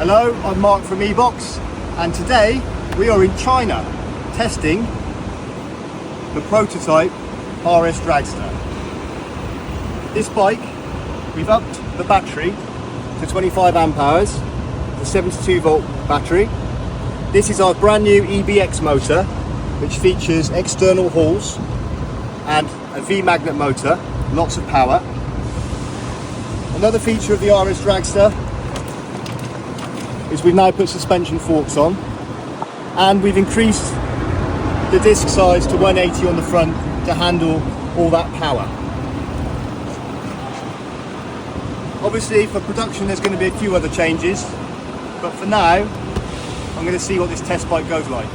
Hello, I'm Mark from EBOX, and today we are in China testing the prototype RS Dragster. This bike, we've upped the battery to 25 amp hours, the 72 volt battery. This is our brand new EBX motor, which features external hauls and a V-magnet motor, lots of power. Another feature of the RS Dragster is we've now put suspension forks on, and we've increased the disc size to 180 on the front to handle all that power. Obviously for production there's going to be a few other changes, but for now I'm going to see what this test bike goes like.